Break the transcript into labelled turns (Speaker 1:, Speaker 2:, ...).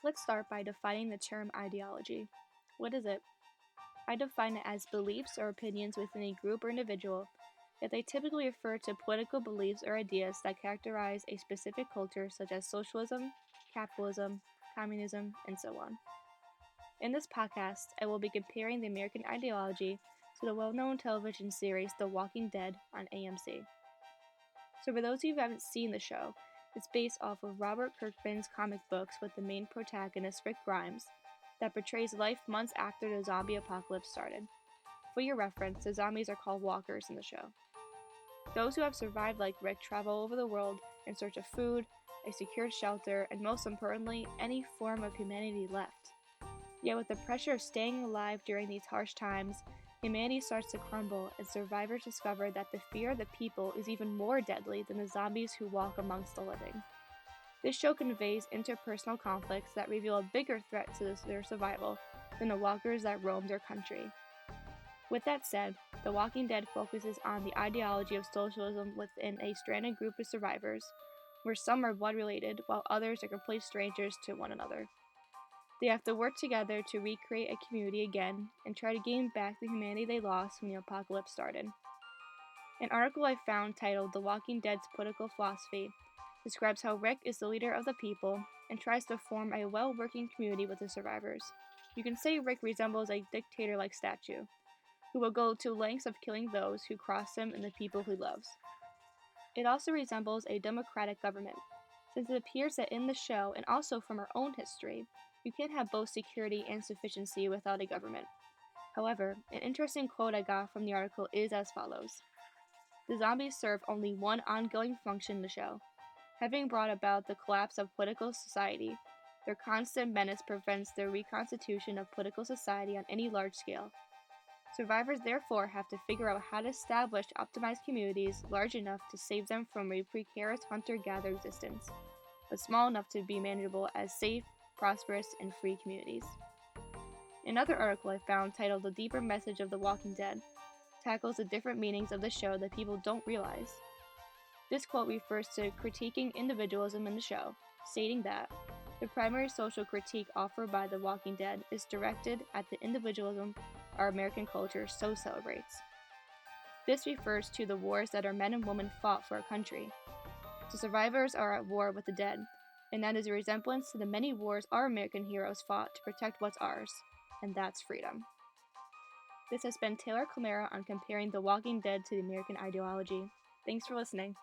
Speaker 1: Let's start by defining the term ideology. What is it? I define it as beliefs or opinions within a group or individual, yet they typically refer to political beliefs or ideas that characterize a specific culture, such as socialism, capitalism, communism, and so on. In this podcast, I will be comparing the American ideology to the well known television series The Walking Dead on AMC. So, for those of you who haven't seen the show, it's based off of Robert Kirkman's comic books with the main protagonist Rick Grimes that portrays life months after the zombie apocalypse started. For your reference, the zombies are called walkers in the show. Those who have survived like Rick travel over the world in search of food, a secured shelter, and most importantly, any form of humanity left. Yet with the pressure of staying alive during these harsh times, humanity starts to crumble and survivors discover that the fear of the people is even more deadly than the zombies who walk amongst the living. This show conveys interpersonal conflicts that reveal a bigger threat to their survival than the walkers that roam their country. With that said, The Walking Dead focuses on the ideology of socialism within a stranded group of survivors, where some are blood related while others are complete strangers to one another. They have to work together to recreate a community again and try to gain back the humanity they lost when the apocalypse started. An article I found titled The Walking Dead's Political Philosophy describes how Rick is the leader of the people and tries to form a well-working community with the survivors. You can say Rick resembles a dictator-like statue, who will go to lengths of killing those who cross him and the people he loves. It also resembles a democratic government, since it appears that in the show, and also from our own history, you can't have both security and sufficiency without a government. However, an interesting quote I got from the article is as follows: the zombies serve only one ongoing function in the show. Having brought about the collapse of political society, their constant menace prevents the reconstitution of political society on any large scale. Survivors therefore have to figure out how to establish optimized communities large enough to save them from a precarious hunter-gatherer existence, but small enough to be manageable as safe, prosperous, and free communities. Another article I found titled The Deeper Message of The Walking Dead tackles the different meanings of the show that people don't realize. This quote refers to critiquing individualism in the show, stating that the primary social critique offered by The Walking Dead is directed at the individualism our American culture so celebrates. This refers to the wars that our men and women fought for our country. The survivors are at war with the dead, and that is a resemblance to the many wars our American heroes fought to protect what's ours, and that's freedom. This has been Taylor Camara on comparing The Walking Dead to the American ideology. Thanks for listening.